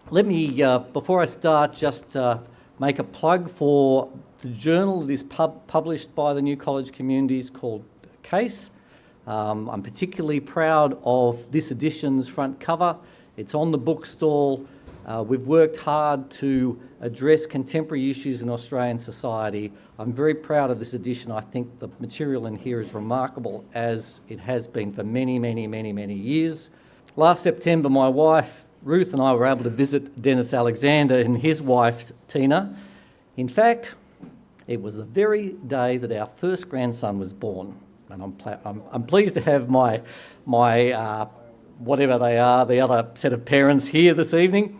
Let me, before I start, just make a plug for the journal that is published by the New College Communities called Case. I'm particularly proud of this edition's front cover. It's on the bookstall. We've worked hard to address contemporary issues in Australian society. I'm very proud of this edition. I think the material in here is remarkable, as it has been for many, many, many, many years. Last September, my wife Ruth and I were able to visit Denis Alexander and his wife Tina. In fact, it was the very day that our first grandson was born, and I'm pleased to have my whatever they are, the other set of parents here this evening.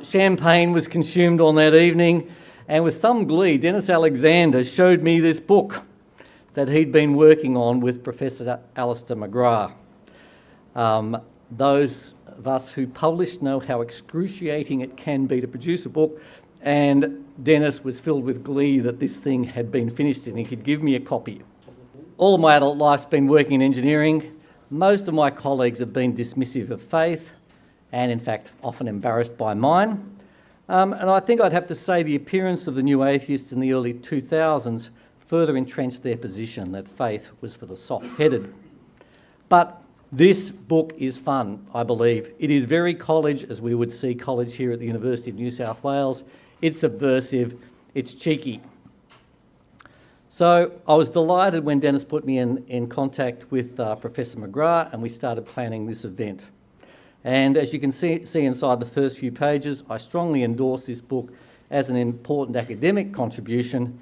Champagne was consumed on that evening, and with some glee, Denis Alexander showed me this book that he'd been working on with Professor Alister McGrath. Those of us who publish know how excruciating it can be to produce a book, and Denis was filled with glee that this thing had been finished and he could give me a copy. All of my adult life's been working in engineering. Most of my colleagues have been dismissive of faith and, in fact, often embarrassed by mine. And I think I'd have to say the appearance of the new atheists in the early 2000s further entrenched their position that faith was for the soft-headed. But this book is fun, I believe. It is very college, as we would see college here at the University of New South Wales. It's subversive, it's cheeky. So I was delighted when Denis put me in contact with Professor McGrath, and we started planning this event. And as you can see inside the first few pages, I strongly endorse this book as an important academic contribution,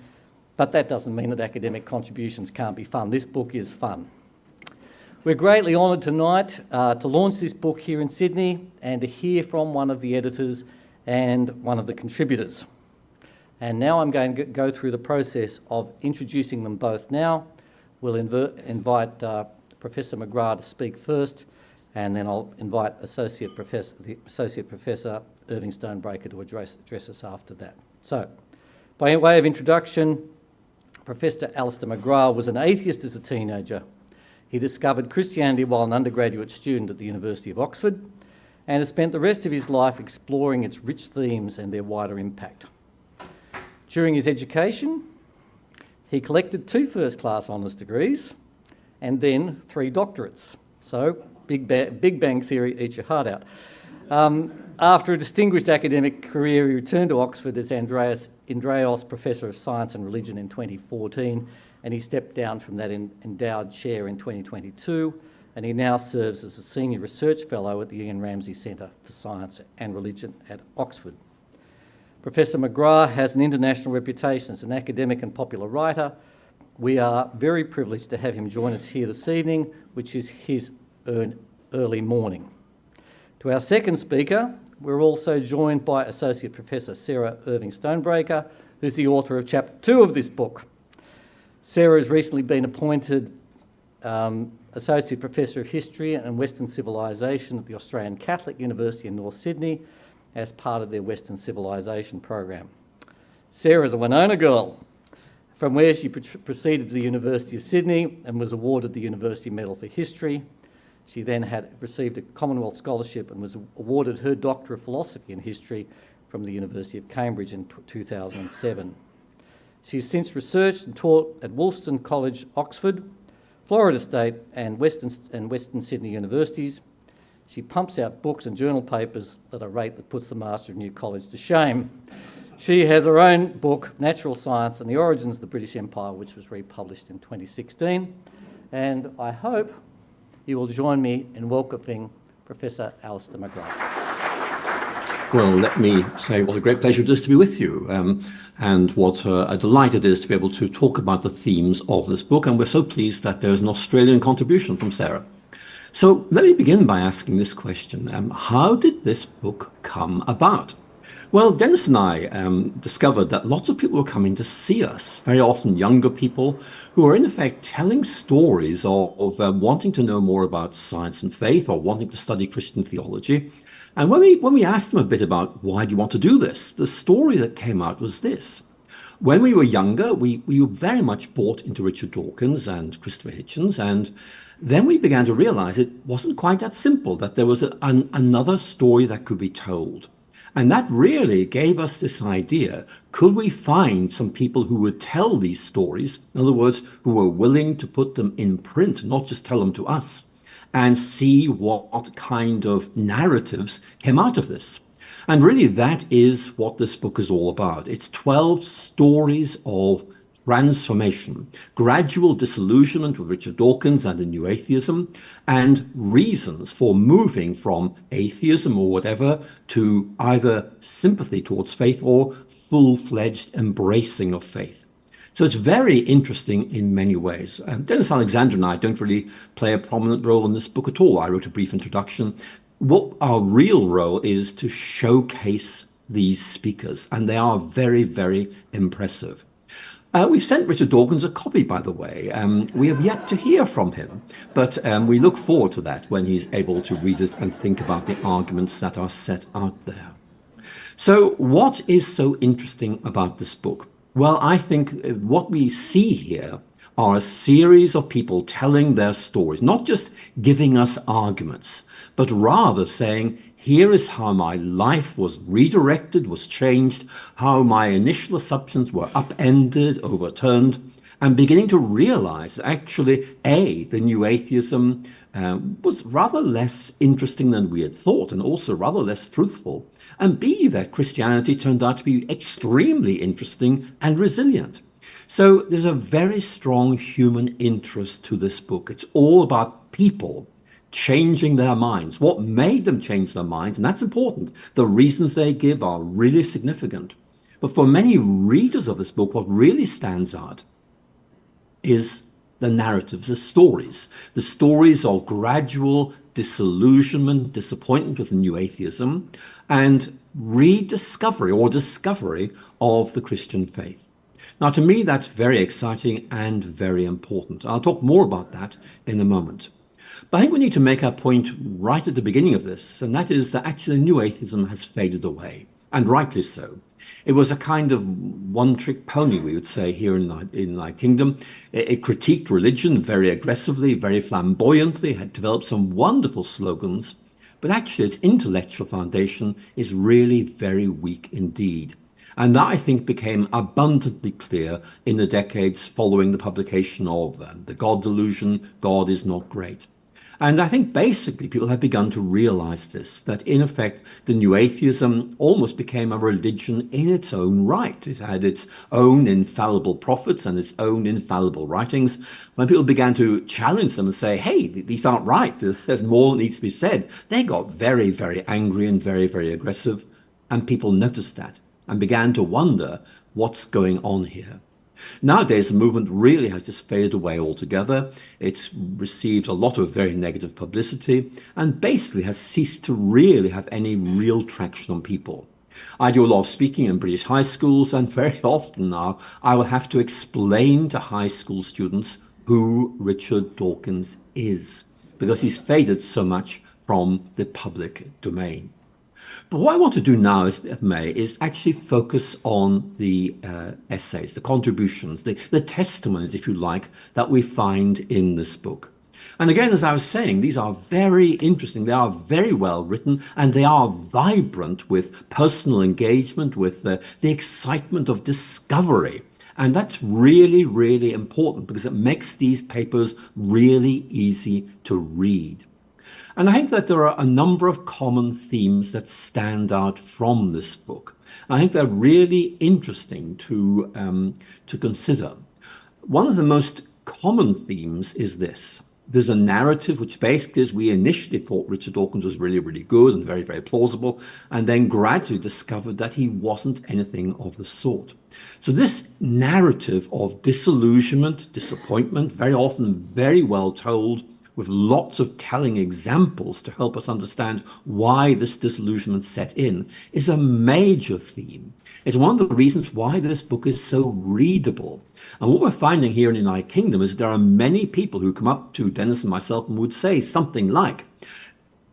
but that doesn't mean that academic contributions can't be fun. This book is fun. We're greatly honoured tonight to launch this book here in Sydney and to hear from one of the editors and one of the contributors. And now I'm going to go through the process of introducing them both now. We'll invite Professor McGrath to speak first, and then I'll invite the Associate Professor Irving Stonebreaker to address us after that. So, by way of introduction, Professor Alister McGrath was an atheist as a teenager. He discovered Christianity while an undergraduate student at the University of Oxford, and has spent the rest of his life exploring its rich themes and their wider impact. During his education, he collected 2 first-class honours degrees and then 3 doctorates. So, Big Bang Theory, eat your heart out. After a distinguished academic career, he returned to Oxford as Andreos Professor of Science and Religion in 2014, and he stepped down from that endowed chair in 2022, and he now serves as a Senior Research Fellow at the Ian Ramsay Centre for Science and Religion at Oxford. Professor McGrath has an international reputation as an academic and popular writer. We are very privileged to have him join us here this evening, which is his early morning. To our second speaker, we're also joined by Associate Professor Sarah Irving Stonebreaker, who's the author of Chapter 2 of this book. Sarah has recently been appointed Associate Professor of History and Western Civilisation at the Australian Catholic University in North Sydney as part of their Western Civilisation program. Sarah is a Winona girl, from where she proceeded to the University of Sydney and was awarded the University Medal for History. She then received a Commonwealth Scholarship and was awarded her Doctor of Philosophy in History from the University of Cambridge in 2007. She's since researched and taught at Wolfson College, Oxford, Florida State and Western Sydney universities. She pumps out books and journal papers at a rate that puts the Master of New College to shame. She has her own book, Natural Science and the Origins of the British Empire, which was republished in 2016. And I hope you will join me in welcoming Professor Alister McGrath. Well, let me say what a great pleasure it is to be with you, and what a delight it is to be able to talk about the themes of this book. And we're so pleased that there's an Australian contribution from Sarah. So let me begin by asking this question. How did this book come about? Well, Denis and I discovered that lots of people were coming to see us, very often younger people who are in effect telling stories of wanting to know more about science and faith, or wanting to study Christian theology. And when we asked them a bit about why do you want to do this, the story that came out was this. When we were younger, we were very much bought into Richard Dawkins and Christopher Hitchens, and then we began to realize it wasn't quite that simple, that there was another story that could be told. And that really gave us this idea, could we find some people who would tell these stories, in other words, who were willing to put them in print, not just tell them to us, and see what kind of narratives came out of this. And really that is what this book is all about. It's 12 stories of transformation, gradual disillusionment with Richard Dawkins and the New Atheism, and reasons for moving from atheism or whatever to either sympathy towards faith or full-fledged embracing of faith. So it's very interesting in many ways. Denis, Alexander and I don't really play a prominent role in this book at all. I wrote a brief introduction. What our real role is to showcase these speakers, and they are very, very impressive. We've sent Richard Dawkins a copy, by the way. We have yet to hear from him, but we look forward to that when he's able to read it and think about the arguments that are set out there. So what is so interesting about this book? Well, I think what we see here are a series of people telling their stories, not just giving us arguments, but rather saying, here is how my life was redirected, was changed, how my initial assumptions were upended, overturned, and beginning to realize that actually, A, the new atheism was rather less interesting than we had thought, and also rather less truthful, and B, that Christianity turned out to be extremely interesting and resilient. So there's a very strong human interest to this book. It's all about people changing their minds. What made them change their minds, and that's important. The reasons they give are really significant. But for many readers of this book, what really stands out is the narratives, the stories of gradual disillusionment, disappointment with the new atheism, and rediscovery or discovery of the Christian faith. Now, to me, that's very exciting and very important. I'll talk more about that in a moment. But I think we need to make our point right at the beginning of this, and that is that actually new atheism has faded away, and rightly so. It was a kind of one-trick pony, we would say, here in the kingdom. It critiqued religion very aggressively, very flamboyantly, had developed some wonderful slogans, but actually its intellectual foundation is really very weak indeed. And that, I think, became abundantly clear in the decades following the publication of The God Delusion, God is Not Great. And I think basically people have begun to realize this, that in effect, the new atheism almost became a religion in its own right. It had its own infallible prophets and its own infallible writings. When people began to challenge them and say, hey, these aren't right, there's more that needs to be said, they got very, very angry and very, very aggressive. And people noticed that and began to wonder what's going on here. Nowadays, the movement really has just faded away altogether. It's received a lot of very negative publicity and basically has ceased to really have any real traction on people. I do a lot of speaking in British high schools, and very often now I will have to explain to high school students who Richard Dawkins is, because he's faded so much from the public domain. But what I want to do now, if I may, is actually focus on the essays, the contributions, the testimonies, if you like, that we find in this book. And again, as I was saying, these are very interesting. They are very well written, and they are vibrant with personal engagement, with the excitement of discovery. And that's really, really important because it makes these papers really easy to read. And I think that there are a number of common themes that stand out from this book. I think they're really interesting to consider. One of the most common themes is this. There's a narrative which basically is we initially thought Richard Dawkins was really, really good and very, very plausible, and then gradually discovered that he wasn't anything of the sort. So this narrative of disillusionment, disappointment, very often very well told, with lots of telling examples to help us understand why this disillusionment set in, is a major theme. It's one of the reasons why this book is so readable. And what we're finding here in the United Kingdom is there are many people who come up to Denis and myself and would say something like,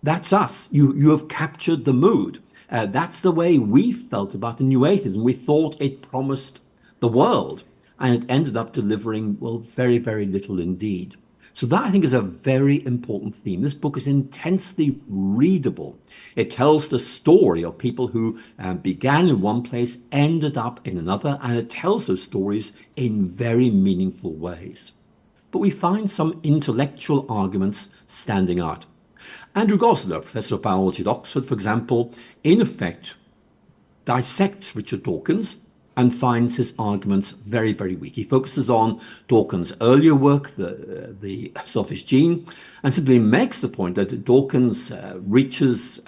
that's us, you have captured the mood. That's the way we felt about the new atheism. We thought it promised the world, and it ended up delivering, well, very, very little indeed. So that, I think, is a very important theme. This book is intensely readable. It tells the story of people who began in one place, ended up in another, and it tells those stories in very meaningful ways. But we find some intellectual arguments standing out. Andrew Gosler, professor of biology at Oxford, for example, in effect dissects Richard Dawkins and finds his arguments very, very weak. He focuses on Dawkins' earlier work, the selfish gene, and simply makes the point that Dawkins reaches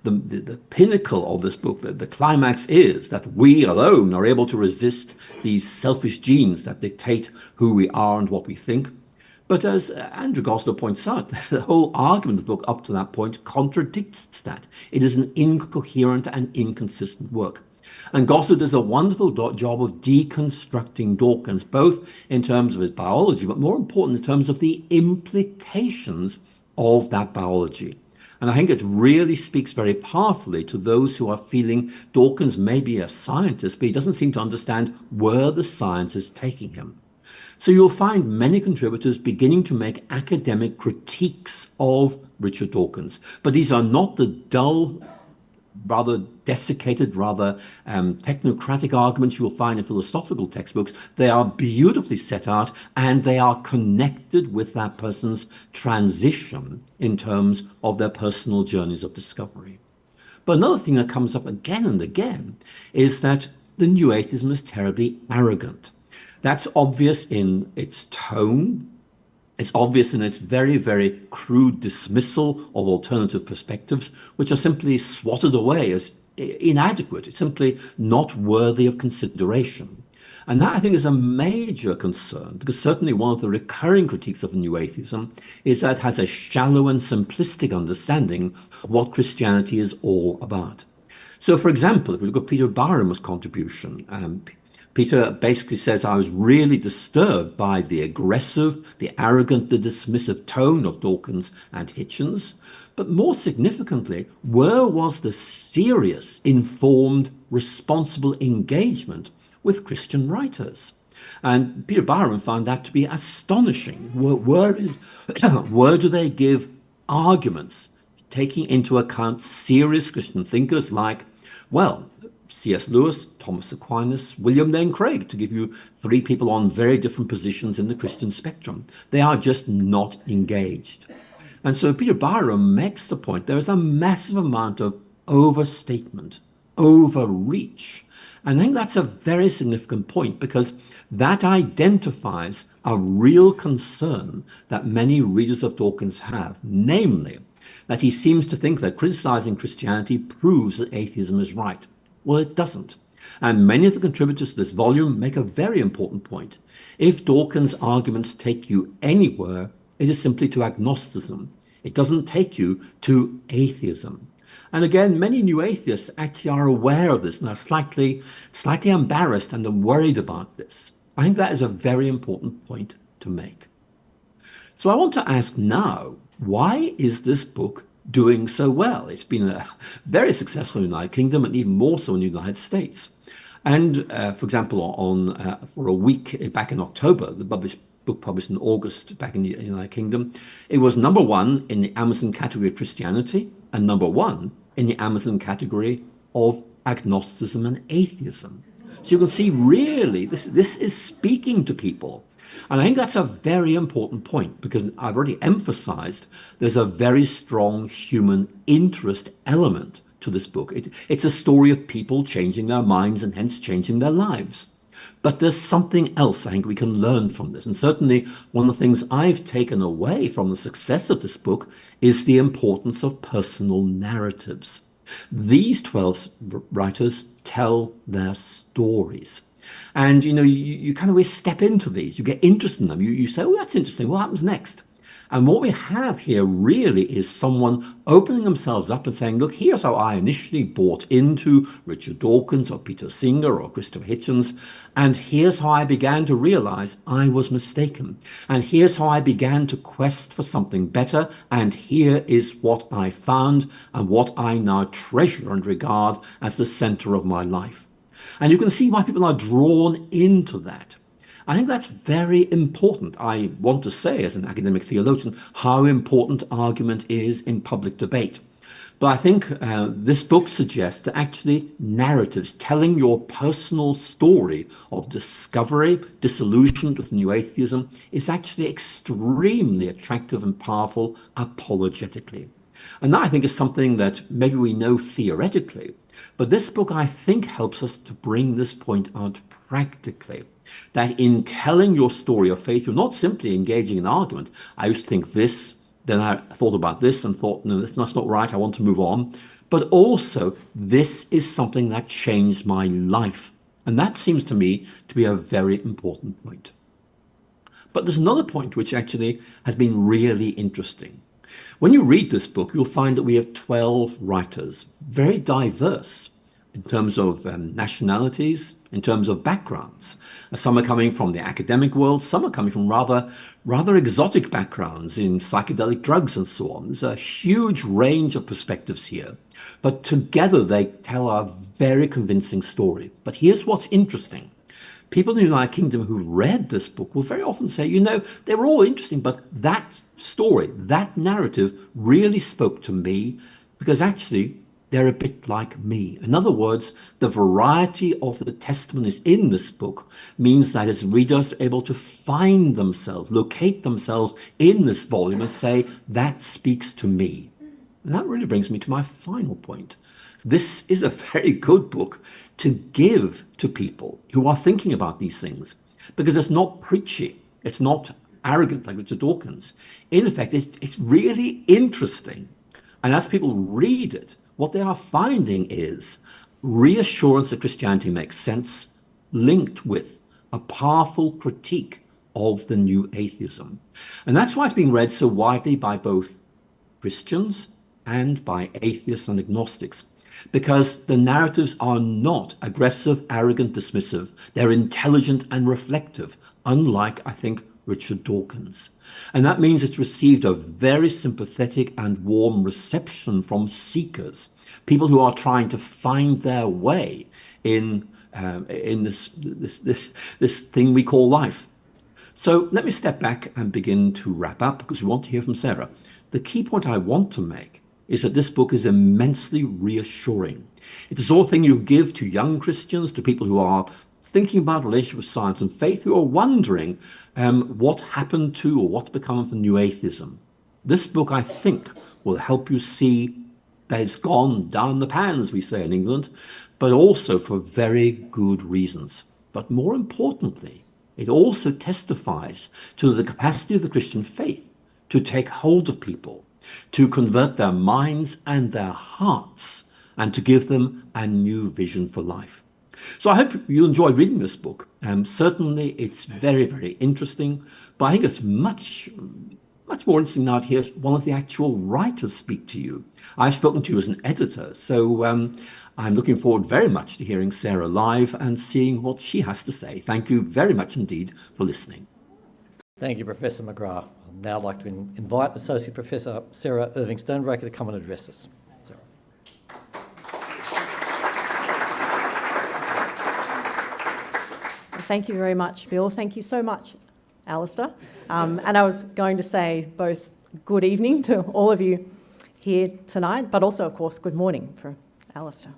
the pinnacle of this book. The climax is that we alone are able to resist these selfish genes that dictate who we are and what we think. But as Andrew Gosler points out, the whole argument of the book up to that point contradicts that. It is an incoherent and inconsistent work. And Gosler does a wonderful job of deconstructing Dawkins, both in terms of his biology, but more important in terms of the implications of that biology. And I think it really speaks very powerfully to those who are feeling Dawkins may be a scientist, but he doesn't seem to understand where the science is taking him. So you'll find many contributors beginning to make academic critiques of Richard Dawkins, but these are not the dull, rather desiccated, rather technocratic arguments you will find in philosophical textbooks. They are beautifully set out, and they are connected with that person's transition in terms of their personal journeys of discovery. But another thing that comes up again and again is that the new atheism is terribly arrogant. That's obvious in its tone. It's obvious in its very, very crude dismissal of alternative perspectives, which are simply swatted away as inadequate. It's simply not worthy of consideration. And that, I think, is a major concern, because certainly one of the recurring critiques of the new atheism is that it has a shallow and simplistic understanding of what Christianity is all about. So, for example, if we look at Peter Barham's contribution, Peter basically says, I was really disturbed by the aggressive, the arrogant, the dismissive tone of Dawkins and Hitchens. But more significantly, where was the serious, informed, responsible engagement with Christian writers? And Peter Barham found that to be astonishing. Where do they give arguments taking into account serious Christian thinkers like, well, C.S. Lewis, Thomas Aquinas, William Lane Craig, to give you three people on very different positions in the Christian spectrum? They are just not engaged. And so Peter Barham makes the point there is a massive amount of overstatement, overreach. And I think that's a very significant point, because that identifies a real concern that many readers of Dawkins have, namely that he seems to think that criticizing Christianity proves that atheism is right. Well, it doesn't. And many of the contributors to this volume make a very important point. If Dawkins' arguments take you anywhere, it is simply to agnosticism. It doesn't take you to atheism. And again, many new atheists actually are aware of this and are slightly embarrassed and are worried about this. I think that is a very important point to make. So I want to ask now, why is this book doing so well? It's been very successful in the United Kingdom, and even more so in the United States. And for example, for a week back in October, the book published in August back in the United Kingdom, it was #1 in the Amazon category of Christianity and #1 in the Amazon category of agnosticism and atheism. So you can see really this is speaking to people. And I think that's a very important point, because I've already emphasized there's a very strong human interest element to this book. It's a story of people changing their minds and hence changing their lives. But there's something else I think we can learn from this. And certainly one of the things I've taken away from the success of this book is the importance of personal narratives. These 12 writers tell their stories. And, you kind of step into these, you get interested in them. You say, oh, that's interesting. What happens next? And what we have here really is someone opening themselves up and saying, look, here's how I initially bought into Richard Dawkins or Peter Singer or Christopher Hitchens. And here's how I began to realize I was mistaken. And here's how I began to quest for something better. And here is what I found and what I now treasure and regard as the center of my life. And you can see why people are drawn into that. I think that's very important. I want to say, as an academic theologian, how important argument is in public debate. But I think this book suggests that actually narratives, telling your personal story of discovery, disillusioned with new atheism, is actually extremely attractive and powerful apologetically. And that, I think, is something that maybe we know theoretically, but this book, I think, helps us to bring this point out practically. That in telling your story of faith, you're not simply engaging in argument. I used to think this, then I thought about this and thought, no, that's not right, I want to move on. But also, this is something that changed my life. And that seems to me to be a very important point. But there's another point which actually has been really interesting. When you read this book, you'll find that we have 12 writers, very diverse in terms of nationalities, in terms of backgrounds. Some are coming from the academic world, some are coming from rather exotic backgrounds in psychedelic drugs and so on. There's a huge range of perspectives here, but together they tell a very convincing story. But here's what's interesting. People in the United Kingdom who've read this book will very often say, you know, they were all interesting, but that story, that narrative really spoke to me because actually they're a bit like me. In other words, the variety of the testimonies in this book means that its readers are able to find themselves, locate themselves in this volume and say, that speaks to me. And that really brings me to my final point. This is a very good book to give to people who are thinking about these things, because it's not preachy, it's not arrogant like Richard Dawkins. In effect, it's really interesting. And as people read it, what they are finding is reassurance that Christianity makes sense, linked with a powerful critique of the new atheism. And that's why it's being read so widely by both Christians and by atheists and agnostics, because the narratives are not aggressive, arrogant, dismissive. They're intelligent and reflective, unlike, I think, Richard Dawkins. And that means it's received a very sympathetic and warm reception from seekers, people who are trying to find their way in this thing we call life. So let me step back and begin to wrap up, because we want to hear from Sarah. The key point I want to make is that this book is immensely reassuring. It's the sort of thing you give to young Christians, to people who are thinking about relationship with science and faith, who are wondering what happened to or what's become of the new atheism. This book, I think, will help you see that it's gone down the pan, as we say in England, but also for very good reasons. But more importantly, it also testifies to the capacity of the Christian faith to take hold of people, to convert their minds and their hearts, and to give them a new vision for life. So I hope you enjoyed reading this book. Certainly it's very, very interesting, but I think it's much more interesting now to hear one of the actual writers speak to you. I've spoken to you as an editor, so I'm looking forward very much to hearing Sarah live and seeing what she has to say. Thank you very much indeed for listening. Thank you, Professor McGrath. I'd now like to invite Associate Professor Sarah Irving-Stonebraker to come and address us. Sarah. Thank you very much, Bill. Thank you so much, Alister. And I was going to say both good evening to all of you here tonight, but also, of course, good morning for Alister.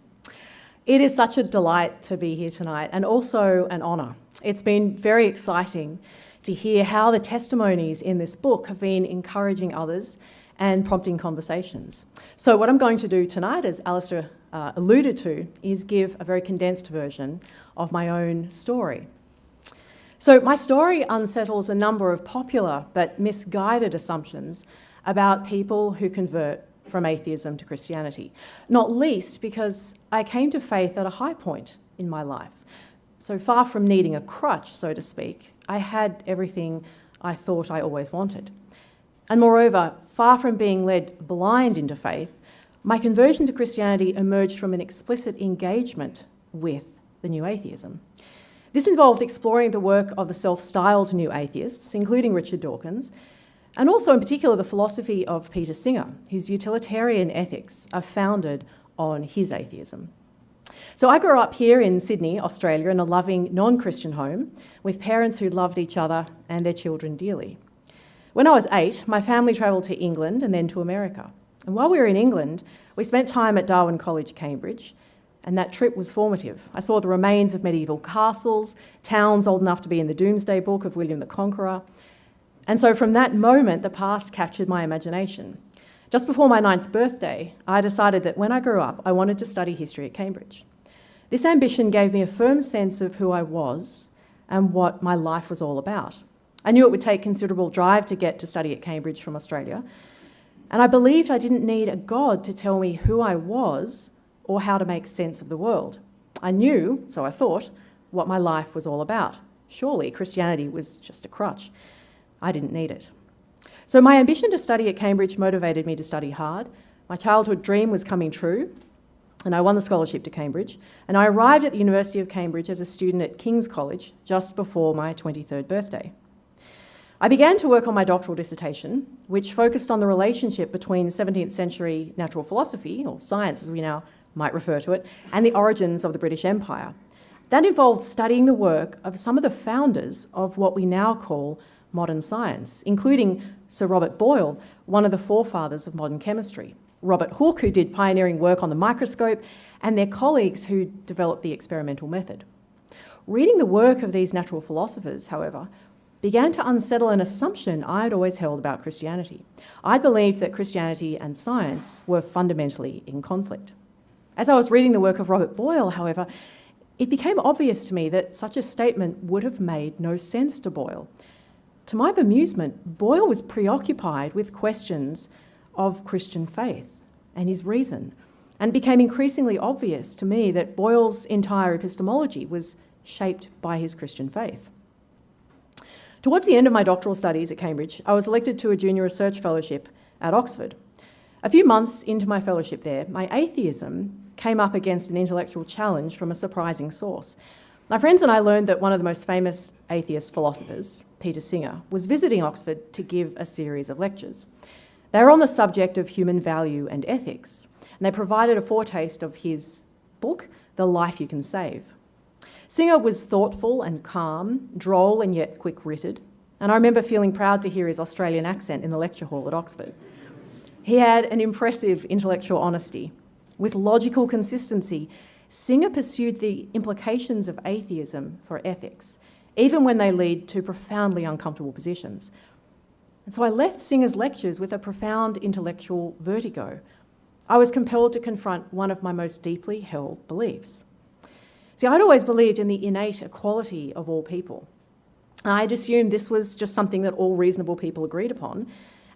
It is such a delight to be here tonight, and also an honour. It's been very exciting to hear how the testimonies in this book have been encouraging others and prompting conversations. So what I'm going to do tonight, as Alister alluded to, is give a very condensed version of my own story. So my story unsettles a number of popular but misguided assumptions about people who convert from atheism to Christianity, not least because I came to faith at a high point in my life. So far from needing a crutch, so to speak, I had everything I thought I always wanted. And moreover, far from being led blind into faith, my conversion to Christianity emerged from an explicit engagement with the new atheism. This involved exploring the work of the self-styled new atheists, including Richard Dawkins, and also in particular the philosophy of Peter Singer, whose utilitarian ethics are founded on his atheism. So I grew up here in Sydney, Australia, in a loving non-Christian home with parents who loved each other and their children dearly. When I was 8, my family travelled to England and then to America. And while we were in England, we spent time at Darwin College, Cambridge, and that trip was formative. I saw the remains of medieval castles, towns old enough to be in the Doomsday Book of William the Conqueror. And so from that moment, the past captured my imagination. Just before my 9th birthday, I decided that when I grew up, I wanted to study history at Cambridge. This ambition gave me a firm sense of who I was and what my life was all about. I knew it would take considerable drive to get to study at Cambridge from Australia, and I believed I didn't need a God to tell me who I was or how to make sense of the world. I knew, so I thought, what my life was all about. Surely Christianity was just a crutch. I didn't need it. So my ambition to study at Cambridge motivated me to study hard. My childhood dream was coming true, and I won the scholarship to Cambridge. And I arrived at the University of Cambridge as a student at King's College just before my 23rd birthday. I began to work on my doctoral dissertation, which focused on the relationship between 17th century natural philosophy, or science as we now might refer to it, and the origins of the British Empire. That involved studying the work of some of the founders of what we now call modern science, including Sir Robert Boyle, one of the forefathers of modern chemistry, Robert Hooke, who did pioneering work on the microscope, and their colleagues who developed the experimental method. Reading the work of these natural philosophers, however, began to unsettle an assumption I'd always held about Christianity. I believed that Christianity and science were fundamentally in conflict. As I was reading the work of Robert Boyle, however, it became obvious to me that such a statement would have made no sense to Boyle. To my bemusement, Boyle was preoccupied with questions of Christian faith and his reason, and it became increasingly obvious to me that Boyle's entire epistemology was shaped by his Christian faith. Towards the end of my doctoral studies at Cambridge, I was elected to a junior research fellowship at Oxford. A few months into my fellowship there, my atheism came up against an intellectual challenge from a surprising source. My friends and I learned that one of the most famous atheist philosophers, Peter Singer, was visiting Oxford to give a series of lectures. They were on the subject of human value and ethics, and they provided a foretaste of his book, The Life You Can Save. Singer was thoughtful and calm, droll and yet quick-witted, and I remember feeling proud to hear his Australian accent in the lecture hall at Oxford. He had an impressive intellectual honesty. With logical consistency, Singer pursued the implications of atheism for ethics, even when they lead to profoundly uncomfortable positions. And so I left Singer's lectures with a profound intellectual vertigo. I was compelled to confront one of my most deeply held beliefs. See, I'd always believed in the innate equality of all people. I'd assumed this was just something that all reasonable people agreed upon,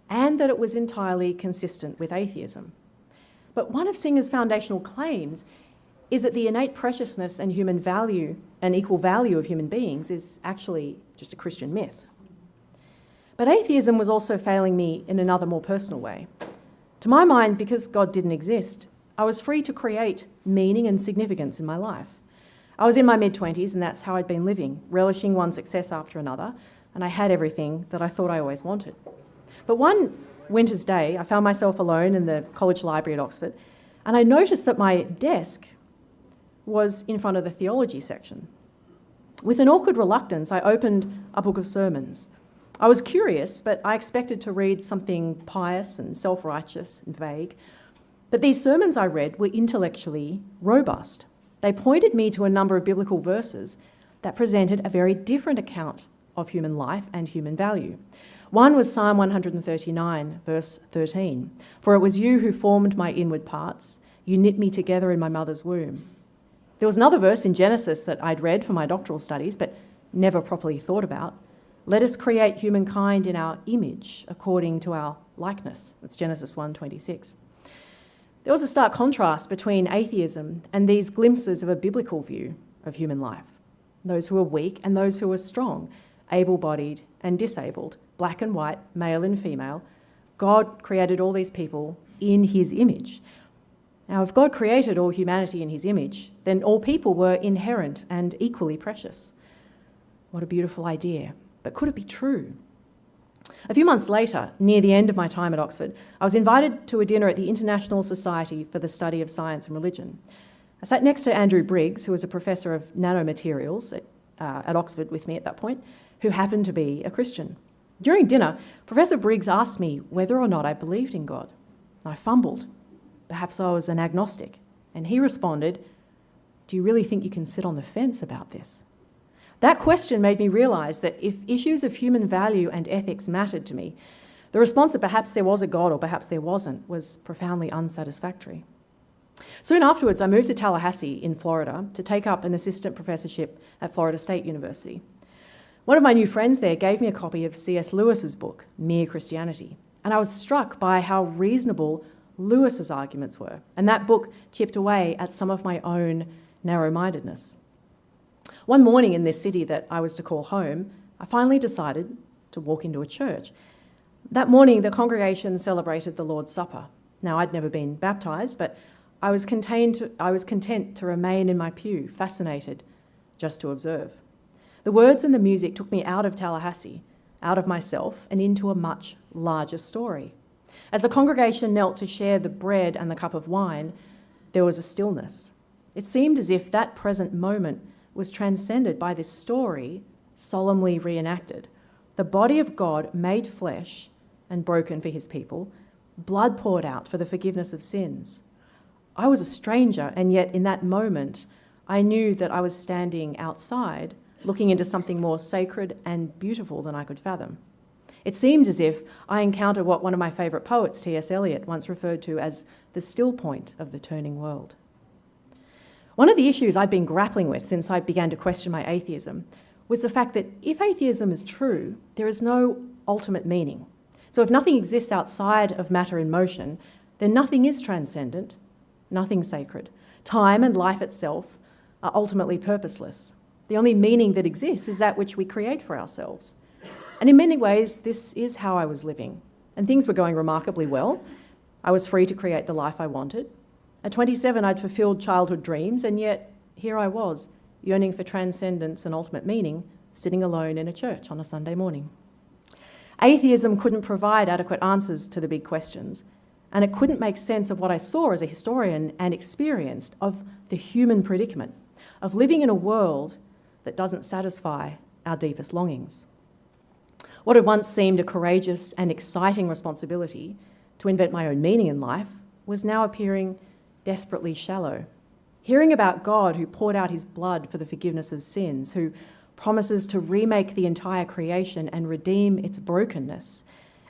and that it was entirely consistent with atheism. But one of Singer's foundational claims is that the innate preciousness and human value and equal value of human beings is actually just a Christian myth. But atheism was also failing me in another more personal way. To my mind, because God didn't exist, I was free to create meaning and significance in my life. I was in my mid-20s and that's how I'd been living, relishing one success after another, and I had everything that I thought I always wanted. But one winter's day, I found myself alone in the college library at Oxford, and I noticed that my desk was in front of the theology section. With an awkward reluctance, I opened a book of sermons. I was curious, but I expected to read something pious and self-righteous and vague. But these sermons I read were intellectually robust. They pointed me to a number of biblical verses that presented a very different account of human life and human value. One was Psalm 139, verse 13. "For it was you who formed my inward parts. You knit me together in my mother's womb." There was another verse in Genesis that I'd read for my doctoral studies, but never properly thought about. "Let us create humankind in our image, according to our likeness." That's Genesis 1:26. There was a stark contrast between atheism and these glimpses of a biblical view of human life. Those who were weak and those who were strong, able-bodied and disabled, black and white, male and female. God created all these people in his image. Now, if God created all humanity in his image, then all people were inherent and equally precious. What a beautiful idea. But could it be true? A few months later, near the end of my time at Oxford, I was invited to a dinner at the International Society for the Study of Science and Religion. I sat next to Andrew Briggs, who was a professor of nanomaterials at Oxford with me at that point, who happened to be a Christian. During dinner, Professor Briggs asked me whether or not I believed in God. I fumbled. Perhaps I was an agnostic. And he responded, "Do you really think you can sit on the fence about this?" That question made me realise that if issues of human value and ethics mattered to me, the response that perhaps there was a God or perhaps there wasn't was profoundly unsatisfactory. Soon afterwards, I moved to Tallahassee in Florida to take up an assistant professorship at Florida State University. One of my new friends there gave me a copy of C.S. Lewis's book, Mere Christianity, and I was struck by how reasonable Lewis's arguments were, and that book chipped away at some of my own narrow-mindedness. One morning in this city that I was to call home, I finally decided to walk into a church. That morning, the congregation celebrated the Lord's Supper. Now, I'd never been baptised, but I was content to remain in my pew, fascinated, just to observe. The words and the music took me out of Tallahassee, out of myself, and into a much larger story. As the congregation knelt to share the bread and the cup of wine, there was a stillness. It seemed as if that present moment was transcended by this story solemnly reenacted. The body of God made flesh and broken for his people, blood poured out for the forgiveness of sins. I was a stranger, and yet in that moment, I knew that I was standing outside, looking into something more sacred and beautiful than I could fathom. It seemed as if I encountered what one of my favourite poets, T.S. Eliot, once referred to as the still point of the turning world. One of the issues I'd been grappling with since I began to question my atheism was the fact that if atheism is true, there is no ultimate meaning. So if nothing exists outside of matter in motion, then nothing is transcendent, nothing sacred. Time and life itself are ultimately purposeless. The only meaning that exists is that which we create for ourselves. And in many ways, this is how I was living. And things were going remarkably well. I was free to create the life I wanted. At 27, I'd fulfilled childhood dreams, and yet here I was, yearning for transcendence and ultimate meaning, sitting alone in a church on a Sunday morning. Atheism couldn't provide adequate answers to the big questions, and it couldn't make sense of what I saw as a historian and experienced of the human predicament, of living in a world that doesn't satisfy our deepest longings. What had once seemed a courageous and exciting responsibility to invent my own meaning in life was now appearing desperately shallow. Hearing about God who poured out his blood for the forgiveness of sins, who promises to remake the entire creation and redeem its brokenness,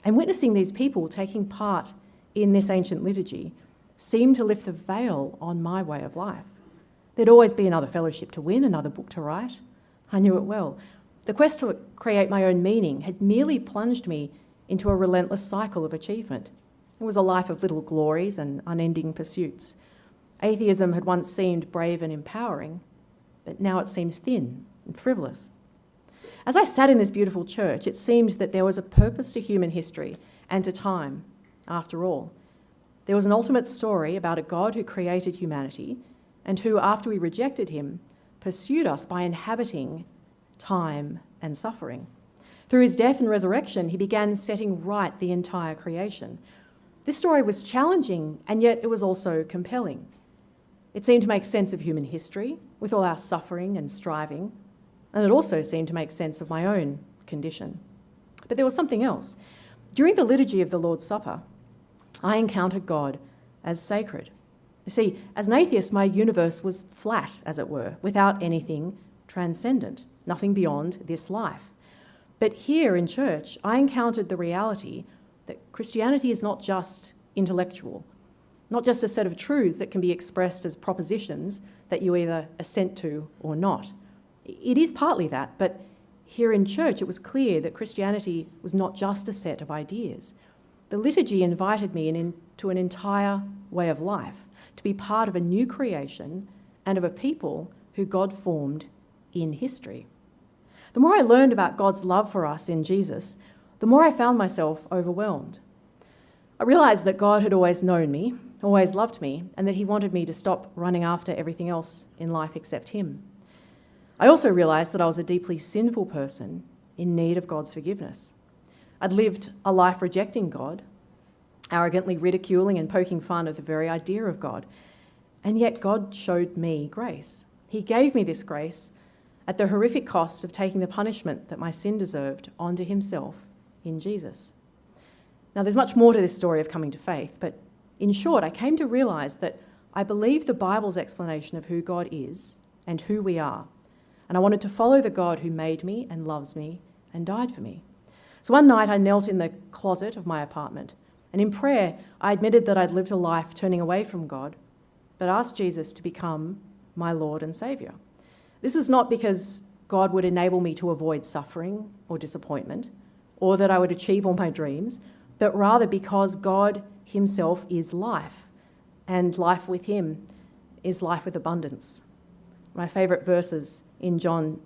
and witnessing these people taking part in this ancient liturgy seemed to lift the veil on my way of life. There'd always be another fellowship to win, another book to write. I knew it well. The quest to create my own meaning had merely plunged me into a relentless cycle of achievement. It was a life of little glories and unending pursuits. Atheism had once seemed brave and empowering, but now it seemed thin and frivolous. As I sat in this beautiful church, it seemed that there was a purpose to human history and to time, after all. There was an ultimate story about a God who created humanity and who, after we rejected him, pursued us by inhabiting time and suffering. Through his death and resurrection, he began setting right the entire creation. This story was challenging, and yet it was also compelling. It seemed to make sense of human history, with all our suffering and striving, and it also seemed to make sense of my own condition. But there was something else. During the liturgy of the Lord's Supper, I encountered God as sacred. You see, as an atheist, my universe was flat, as it were, without anything transcendent, nothing beyond this life. But here in church, I encountered the reality that Christianity is not just intellectual, not just a set of truths that can be expressed as propositions that you either assent to or not. It is partly that, but here in church it was clear that Christianity was not just a set of ideas. The liturgy invited me into an entire way of life, to be part of a new creation and of a people who God formed in history. The more I learned about God's love for us in Jesus, the more I found myself overwhelmed. I realised that God had always known me, always loved me, and that he wanted me to stop running after everything else in life except him. I also realised that I was a deeply sinful person in need of God's forgiveness. I'd lived a life rejecting God, arrogantly ridiculing and poking fun at the very idea of God. And yet God showed me grace. He gave me this grace at the horrific cost of taking the punishment that my sin deserved onto himself in Jesus. Now, there's much more to this story of coming to faith, but in short, I came to realise that I believe the Bible's explanation of who God is and who we are. And I wanted to follow the God who made me and loves me and died for me. So one night I knelt in the closet of my apartment, and in prayer I admitted that I'd lived a life turning away from God, but asked Jesus to become my Lord and Saviour. This was not because God would enable me to avoid suffering or disappointment, or that I would achieve all my dreams, but rather because God himself is life, and life with him is life with abundance. My favourite verses in John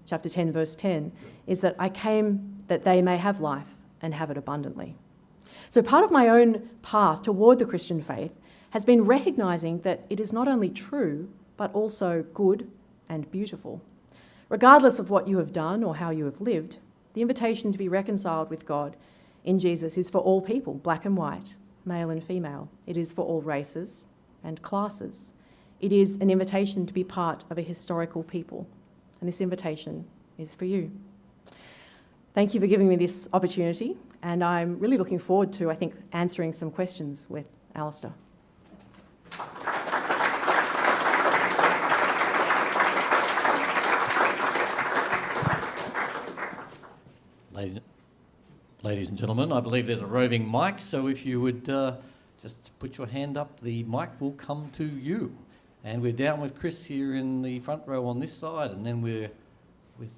chapter 10, verse 10, is that I came that they may have life and have it abundantly. So part of my own path toward the Christian faith has been recognising that it is not only true, but also good and beautiful. Regardless of what you have done or how you have lived, the invitation to be reconciled with God in Jesus is for all people, black and white, male and female. It is for all races and classes. It is an invitation to be part of a historical people, and this invitation is for you. Thank you for giving me this opportunity, and I'm really looking forward to, I think, answering some questions with Alister. Ladies and gentlemen, I believe there's a roving mic, so if you would just put your hand up, the mic will come to you. And we're down with Chris here in the front row on this side, and then we're with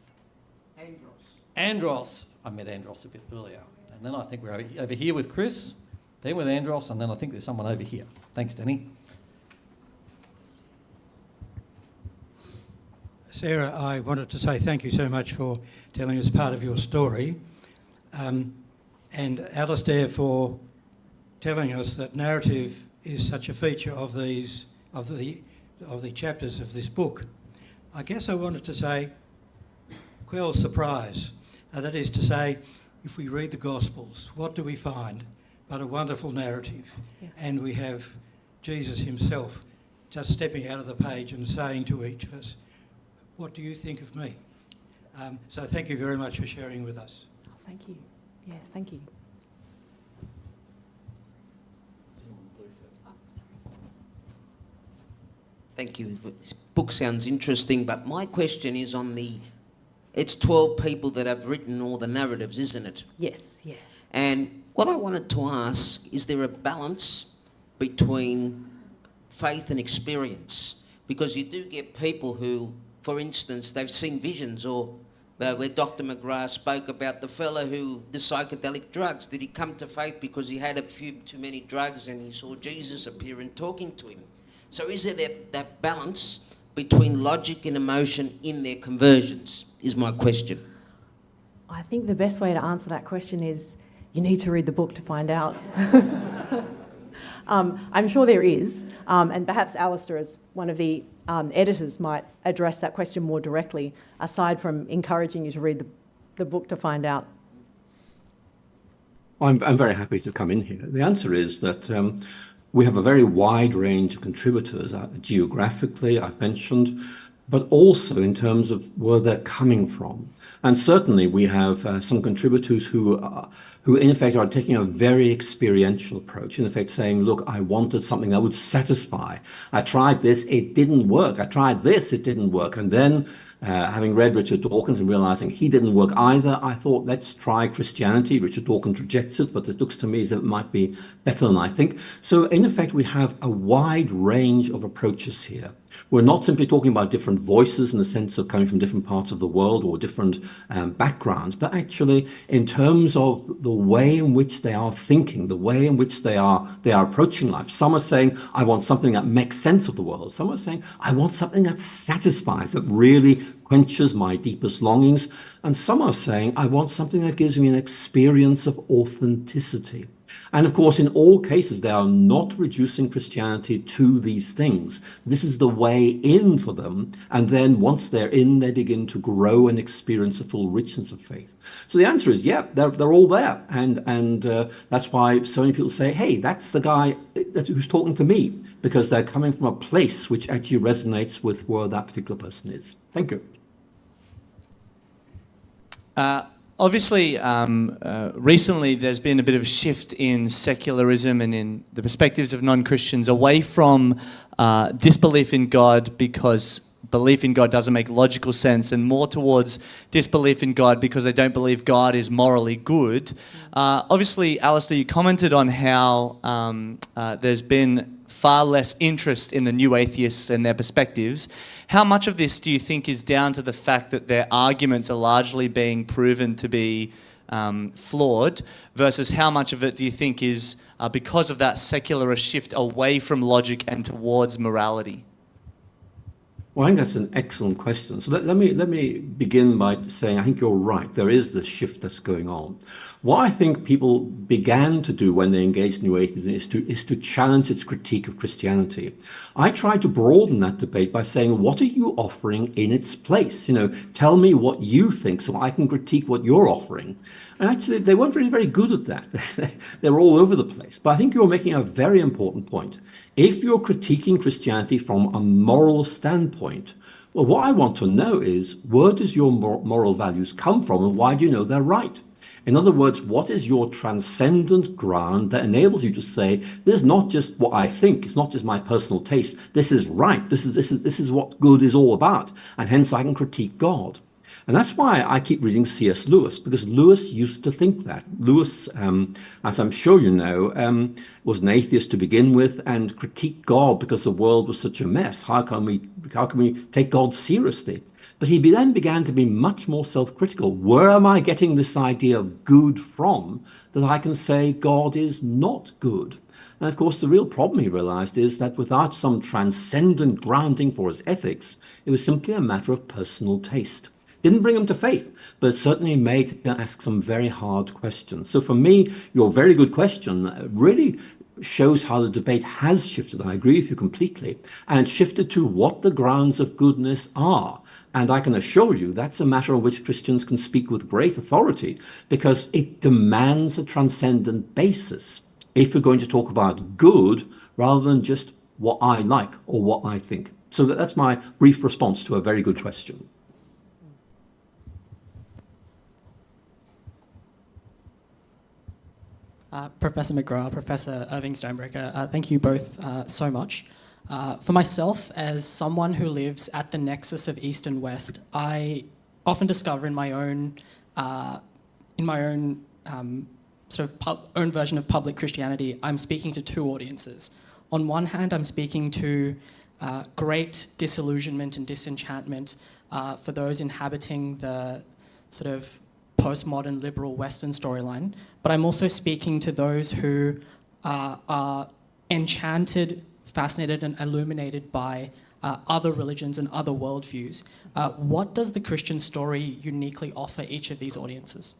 Andros. I met Andros a bit earlier. And then I think we're over here with Chris, then with Andros, and then I think there's someone over here. Thanks, Denis. Sarah, I wanted to say thank you so much for telling us part of your story, and Alister for telling us that narrative is such a feature of the chapters of this book. I guess I wanted to say, quell surprise. That is to say, if we read the Gospels, what do we find but a wonderful narrative? Yeah. And we have Jesus himself just stepping out of the page and saying to each of us, what do you think of me? So thank you very much for sharing with us. Oh, thank you. Yeah, thank you. Thank you. This book sounds interesting, but my question is on it's 12 people that have written all the narratives, isn't it? Yes, yeah. And what I wanted to ask, is there a balance between faith and experience? Because you do get people who, for instance, they've seen visions, or where Dr. McGrath spoke about the fellow the psychedelic drugs. Did he come to faith because he had a few too many drugs and he saw Jesus appear and talking to him? So is there that balance between logic and emotion in their conversions, is my question. I think the best way to answer that question is you need to read the book to find out. I'm sure there is, and perhaps Alister, as one of the editors, might address that question more directly, aside from encouraging you to read the book to find out. I'm very happy to come in here. The answer is that we have a very wide range of contributors, geographically, I've mentioned, but also in terms of where they're coming from. And certainly we have some contributors who in effect are taking a very experiential approach, in effect saying, look, I wanted something that would satisfy. I tried this, it didn't work. I tried this, it didn't work. And then having read Richard Dawkins and realizing he didn't work either, I thought, let's try Christianity. Richard Dawkins rejects it, but it looks to me as if it might be better than I think. So in effect, we have a wide range of approaches here. We're not simply talking about different voices in the sense of coming from different parts of the world or different backgrounds, but actually in terms of the way in which they are thinking, the way in which they are approaching life. Some are saying, I want something that makes sense of the world. Some are saying, I want something that satisfies, that really quenches my deepest longings. And some are saying, I want something that gives me an experience of authenticity. And of course, in all cases, they are not reducing Christianity to these things. This is the way in for them. And then once they're in, they begin to grow and experience the full richness of faith. So the answer is, yeah, they're all there. And that's why so many people say, hey, that's the guy who's talking to me, because they're coming from a place which actually resonates with where that particular person is. Thank you. Obviously, recently there's been a bit of a shift in secularism and in the perspectives of non-Christians away from disbelief in God because belief in God doesn't make logical sense, and more towards disbelief in God because they don't believe God is morally good. Obviously, Alister, you commented on how there's been far less interest in the new atheists and their perspectives. How much of this do you think is down to the fact that their arguments are largely being proven to be flawed, versus how much of it do you think is because of that secularist shift away from logic and towards morality? Well, I think that's an excellent question. So let me begin by saying I think you're right. There is this shift that's going on. What I think people began to do when they engaged New Atheism is to challenge its critique of Christianity. I tried to broaden that debate by saying, what are you offering in its place? Tell me what you think so I can critique what you're offering. And actually, they weren't really very good at that. They were all over the place. But I think you're making a very important point. If you're critiquing Christianity from a moral standpoint, well, what I want to know is, where does your moral values come from, and why do you know they're right? In other words, what is your transcendent ground that enables you to say, this is not just what I think, it's not just my personal taste, this is right, this is what good is all about, and hence I can critique God. And that's why I keep reading C.S. Lewis, because Lewis used to think that. Lewis, as I'm sure you know, was an atheist to begin with and critiqued God because the world was such a mess. How can we take God seriously? But he then began to be much more self-critical. Where am I getting this idea of good from that I can say God is not good? And of course, the real problem he realized is that without some transcendent grounding for his ethics, it was simply a matter of personal taste. Didn't bring him to faith, but certainly made him ask some very hard questions. So for me, your very good question really shows how the debate has shifted. I agree with you completely. And shifted to what the grounds of goodness are. And I can assure you that's a matter on which Christians can speak with great authority, because it demands a transcendent basis if we're going to talk about good rather than just what I like or what I think. So that's my brief response to a very good question. Professor McGrath, Professor Irving Stonebreaker, thank you both so much. For myself, as someone who lives at the nexus of East and West, I often discover in my own own version of public Christianity, I'm speaking to two audiences. On one hand, I'm speaking to great disillusionment and disenchantment for those inhabiting the sort of postmodern liberal Western storyline, but I'm also speaking to those who are enchanted, fascinated and illuminated by other religions and other worldviews. What does the Christian story uniquely offer each of these audiences?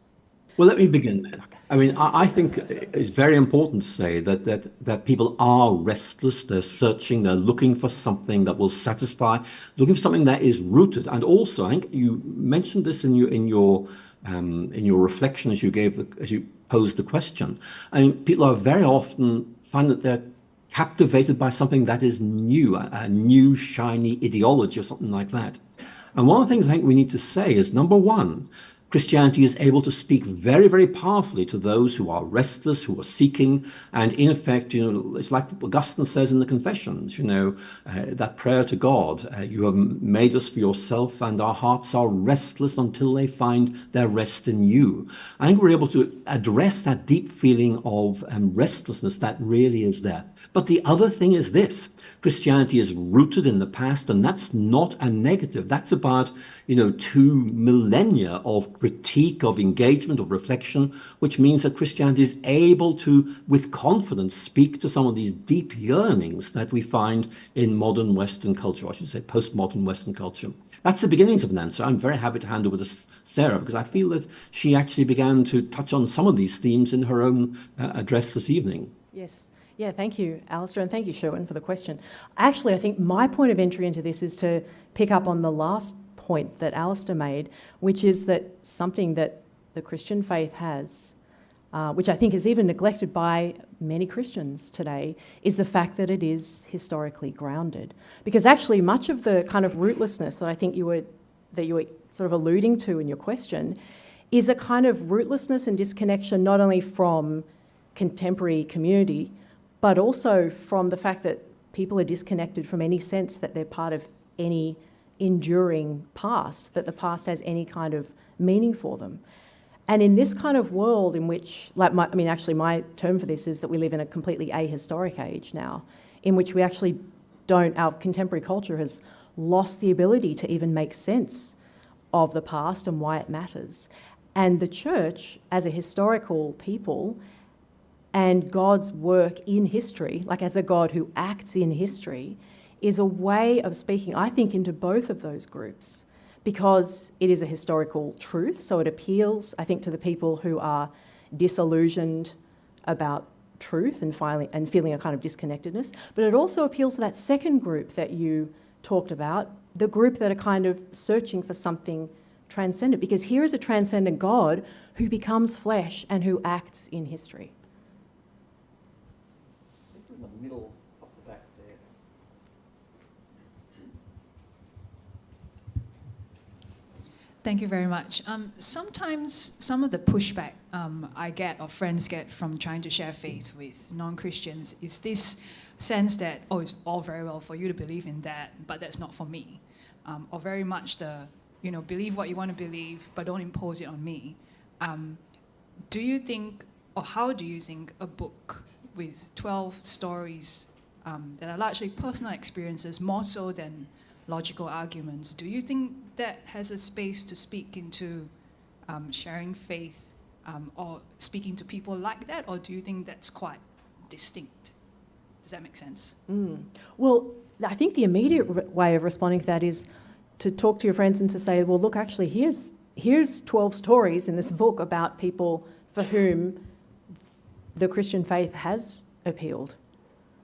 Well, let me begin then. I mean, I think it's very important to say that people are restless, they're searching, they're looking for something that will satisfy, looking for something that is rooted. And also, I think you mentioned this in your reflection as you posed the question. I mean, people are very often find that they're captivated by something that is new, a new shiny ideology or something like that. And one of the things I think we need to say is, number one, Christianity is able to speak very, very powerfully to those who are restless, who are seeking, and in effect, it's like Augustine says in the Confessions, that prayer to God, you have made us for yourself, and our hearts are restless until they find their rest in you. I think we're able to address that deep feeling of restlessness that really is there. But the other thing is this: Christianity is rooted in the past, and that's not a negative. That's about 2 millennia of critique, of engagement, of reflection, which means that Christianity is able to, with confidence, speak to some of these deep yearnings that we find in modern Western culture, I should say postmodern Western culture. That's the beginnings of an answer. I'm very happy to hand over to Sarah, because I feel that she actually began to touch on some of these themes in her own address this evening. Yes. Yeah, thank you, Alister, and thank you, Sherwin, for the question. Actually, I think my point of entry into this is to pick up on the last point that Alister made, which is that something that the Christian faith has, which I think is even neglected by many Christians today, is the fact that it is historically grounded. Because actually much of the kind of rootlessness that I think you were sort of alluding to in your question is a kind of rootlessness and disconnection not only from contemporary community, but also from the fact that people are disconnected from any sense that they're part of any enduring past, that the past has any kind of meaning for them. And in this kind of world in which, my term for this is that we live in a completely ahistoric age now, in which we actually our contemporary culture has lost the ability to even make sense of the past and why it matters. And the church, as a historical people, and God's work in history, like as a God who acts in history, is a way of speaking, I think, into both of those groups, because it is a historical truth, so it appeals, I think, to the people who are disillusioned about truth and feeling a kind of disconnectedness, but it also appeals to that second group that you talked about, the group that are kind of searching for something transcendent, because here is a transcendent God who becomes flesh and who acts in history. In the middle of the back there. Thank you very much. Sometimes some of the pushback I get or friends get from trying to share faith with non-Christians is this sense that, oh, it's all very well for you to believe in that, but that's not for me. Or very much believe what you want to believe, but don't impose it on me. Do you think, or how do you think a book with 12 stories that are largely personal experiences, more so than logical arguments, do you think that has a space to speak into sharing faith or speaking to people like that, or do you think that's quite distinct? Does that make sense? Well, I think the immediate way of responding to that is to talk to your friends and to say, well, look, actually, here's 12 stories in this book about people for whom the Christian faith has appealed.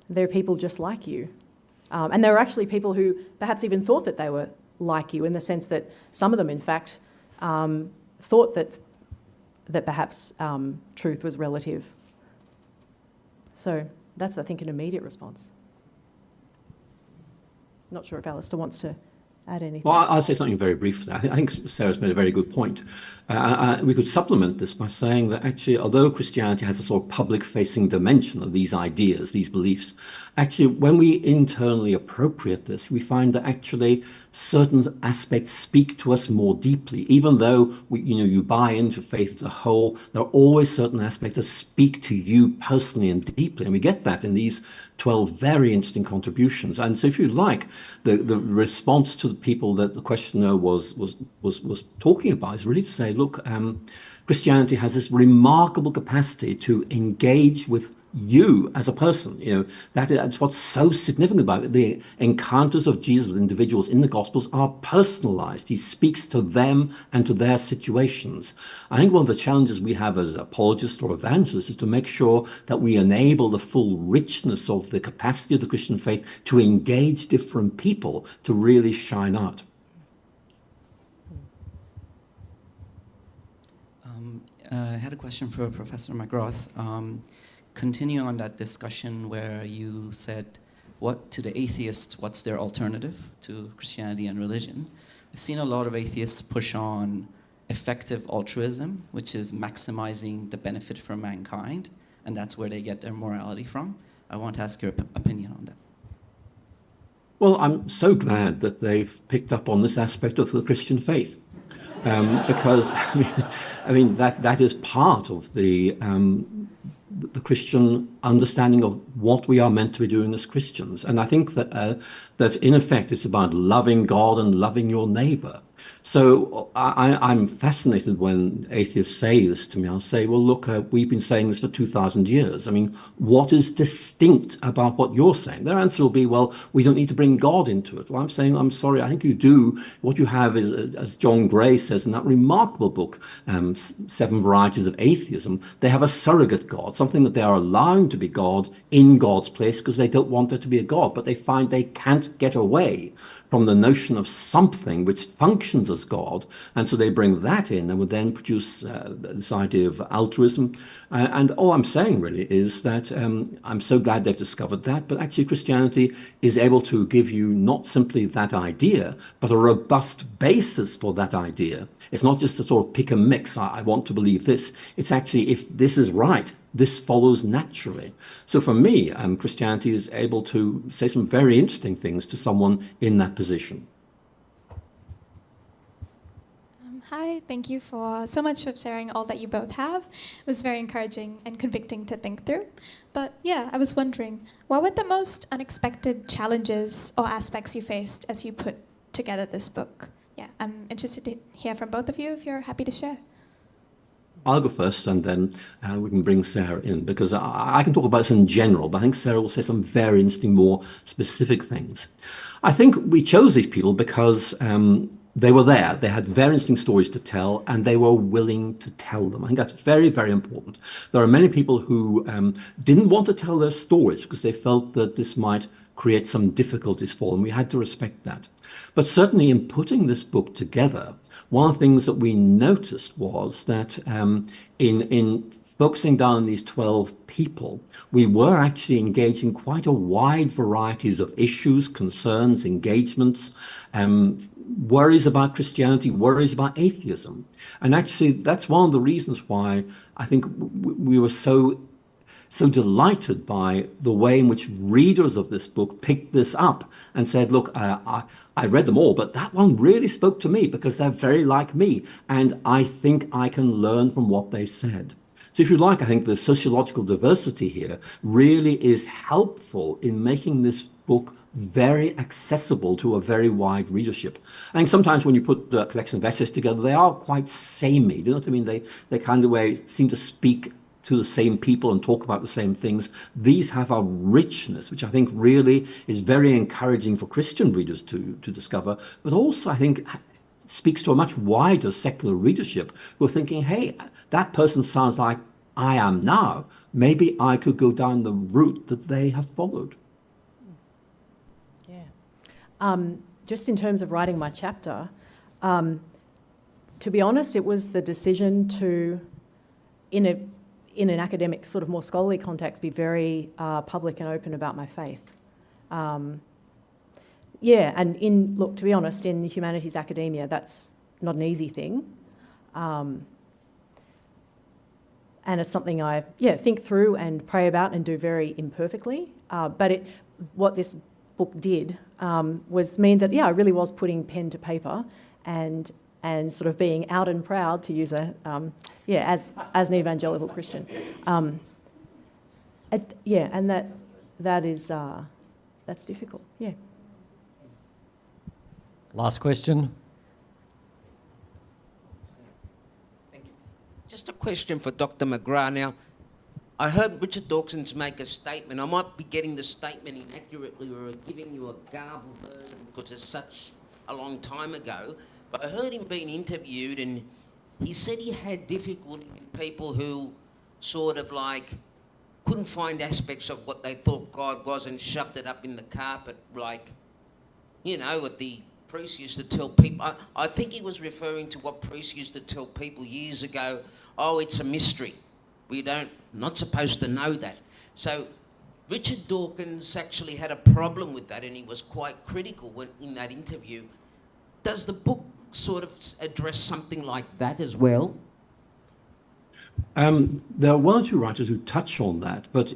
They're people just like you. And there are actually people who perhaps even thought that they were like you, in the sense that some of them, in fact, thought that perhaps truth was relative. So that's, I think, an immediate response. Not sure if Alister wants to add anything. Well, I'll say something very briefly. I think Sarah's made a very good point. We could supplement this by saying that actually, although Christianity has a sort of public-facing dimension of these ideas, these beliefs, actually, when we internally appropriate this, we find that actually certain aspects speak to us more deeply. Even though you buy into faith as a whole, there are always certain aspects that speak to you personally and deeply, and we get that in these 12 very interesting contributions. And so, if you like, the response to the people that the questioner was talking about is really to say, look, Christianity has this remarkable capacity to engage with you as a person. That's what's so significant about it. The encounters of Jesus with individuals in the Gospels are personalized. He speaks to them and to their situations. I think one of the challenges we have as apologists or evangelists is to make sure that we enable the full richness of the capacity of the Christian faith to engage different people to really shine out. I had a question for Professor McGrath. Continue on that discussion where you said, to the atheists, what's their alternative to Christianity and religion? I've seen a lot of atheists push on effective altruism, which is maximizing the benefit for mankind, and that's where they get their morality from. I want to ask your opinion on that. Well, I'm so glad that they've picked up on this aspect of the Christian faith, because that is part of the Christian understanding of what we are meant to be doing as Christians. And I think that in effect it's about loving God and loving your neighbor. So I'm fascinated when atheists say this to me. I'll say, well, look, we've been saying this for 2,000 years. I mean, what is distinct about what you're saying? Their answer will be, well, we don't need to bring God into it. Well, I'm saying, I'm sorry, I think you do. What you have is, as John Gray says in that remarkable book, Seven Varieties of Atheism, they have a surrogate God, something that they are allowing to be God in God's place because they don't want there to be a God, but they find they can't get away from the notion of something which functions as God, and so they bring that in and would then produce this idea of altruism. And all I'm saying really is that I'm so glad they've discovered that, but actually Christianity is able to give you not simply that idea, but a robust basis for that idea. It's not just a sort of pick and mix, I want to believe this. It's actually, if this is right, this follows naturally. So for me, Christianity is able to say some very interesting things to someone in that position. Hi, thank you so much for sharing all that you both have. It was very encouraging and convicting to think through. But yeah, I was wondering, what were the most unexpected challenges or aspects you faced as you put together this book? Yeah, I'm interested to hear from both of you if you're happy to share. I'll go first, and then we can bring Sarah in, because I can talk about this in general, but I think Sarah will say some very interesting, more specific things. I think we chose these people because they were there. They had very interesting stories to tell, and they were willing to tell them. I think that's very, very important. There are many people who didn't want to tell their stories because they felt that this might create some difficulties for them. We had to respect that. But certainly in putting this book together, one of the things that we noticed was that in focusing down on these 12 people, we were actually engaging quite a wide varieties of issues, concerns, engagements, worries about Christianity, worries about atheism. And actually, that's one of the reasons why I think we were so delighted by the way in which readers of this book picked this up and said, look, I read them all, but that one really spoke to me because they're very like me, and I think I can learn from what they said. So if you like, I think the sociological diversity here really is helpful in making this book very accessible to a very wide readership. I think sometimes when you put the collection of essays together, they are quite samey. You know what I mean? They kind of way seem to speak to the same people and talk about the same things. These have a richness, which I think really is very encouraging for Christian readers to discover, but also I think speaks to a much wider secular readership who are thinking, hey, that person sounds like I am now. Maybe I could go down the route that they have followed. Yeah. Just in terms of writing my chapter, to be honest, it was the decision to, in an academic, sort of more scholarly context, be very public and open about my faith. Yeah, and to be honest, in humanities academia, that's not an easy thing. And it's something I, think through and pray about and do very imperfectly. But what this book did was mean that, I really was putting pen to paper and sort of being out and proud, to use as an evangelical Christian. And that's difficult, yeah. Last question. Thank you. Just a question for Dr. McGrath. Now, I heard Richard Dawkins make a statement. I might be getting the statement inaccurately or giving you a garbled version because it's such a long time ago. But I heard him being interviewed, and he said he had difficulty with people who sort of like couldn't find aspects of what they thought God was and shoved it up in the carpet, like, what the priest used to tell people. I think he was referring to what priests used to tell people years ago, it's a mystery. Not supposed to know that. So Richard Dawkins actually had a problem with that, and he was quite critical in that interview. Does the book sort of address something like that as well? There are one or two writers who touch on that, but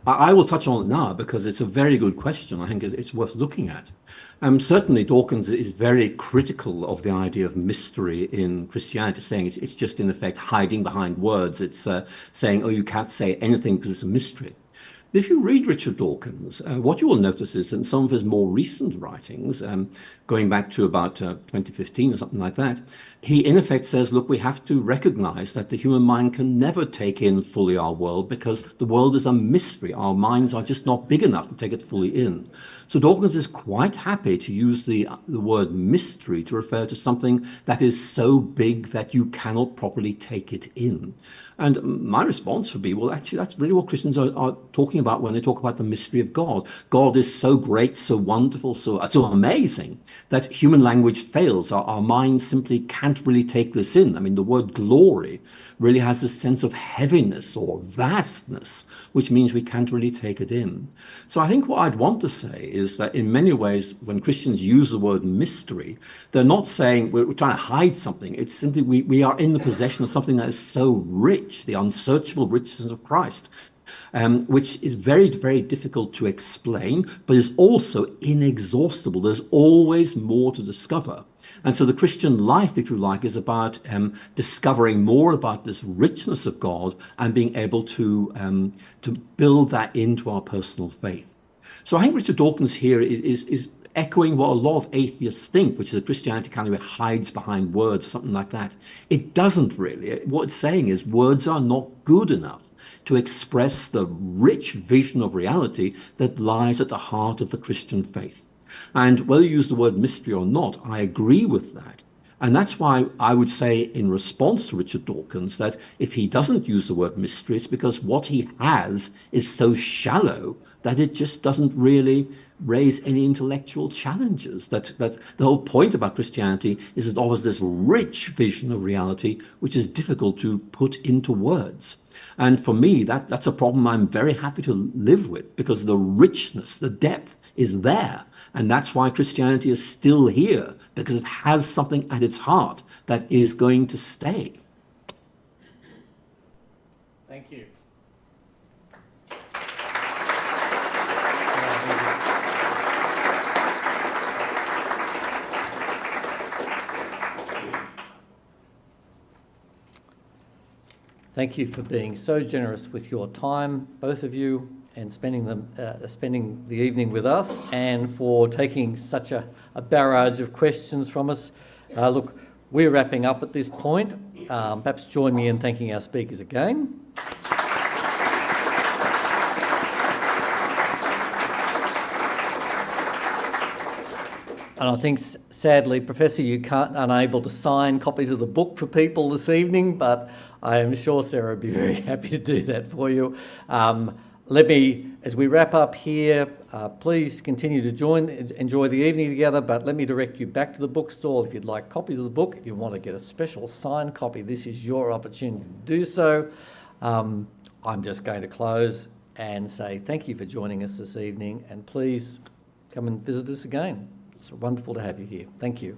I will touch on it now because it's a very good question. I think it's worth looking at. Certainly Dawkins is very critical of the idea of mystery in Christianity, saying it's just in effect hiding behind words. It's saying, you can't say anything because it's a mystery. If you read Richard Dawkins, what you will notice is in some of his more recent writings, going back to about 2015 or something like that, he in effect says, look, we have to recognize that the human mind can never take in fully our world because the world is a mystery. Our minds are just not big enough to take it fully in. So Dawkins is quite happy to use the word mystery to refer to something that is so big that you cannot properly take it in. And my response would be, well, actually, that's really what Christians are talking about when they talk about the mystery of God. God is so great, so wonderful, so amazing that human language fails. Our minds simply can't really take this in. I mean, the word glory really has this sense of heaviness or vastness, which means we can't really take it in. So I think what I'd want to say is that in many ways, when Christians use the word mystery, they're not saying we're trying to hide something. It's simply we are in the possession of something that is so rich, the unsearchable richness of Christ, which is very, very difficult to explain, but is also inexhaustible. There's always more to discover. And so the Christian life, if you like, is about discovering more about this richness of God and being able to build that into our personal faith. So I think Richard Dawkins here is echoing what a lot of atheists think, which is that Christianity kind of hides behind words or something like that. It doesn't really. What it's saying is words are not good enough to express the rich vision of reality that lies at the heart of the Christian faith. And whether you use the word mystery or not, I agree with that. And that's why I would say in response to Richard Dawkins that if he doesn't use the word mystery, it's because what he has is so shallow that it just doesn't really raise any intellectual challenges. That the whole point about Christianity is it offers this rich vision of reality, which is difficult to put into words. And for me, that's a problem I'm very happy to live with, because the richness, the depth is there. And that's why Christianity is still here, because it has something at its heart that is going to stay. Thank you. Thank you for being so generous with your time, both of you, and spending the evening with us, and for taking such a barrage of questions from us. Look, we're wrapping up at this point. Perhaps join me in thanking our speakers again. And I think, sadly, Professor, you unable to sign copies of the book for people this evening, but I am sure Sarah would be very happy to do that for you. Let me, as we wrap up here, please continue to enjoy the evening together, but let me direct you back to the bookstall if you'd like copies of the book. If you want to get a special signed copy, this is your opportunity to do so. I'm just going to close and say thank you for joining us this evening, and please come and visit us again. It's wonderful to have you here. Thank you.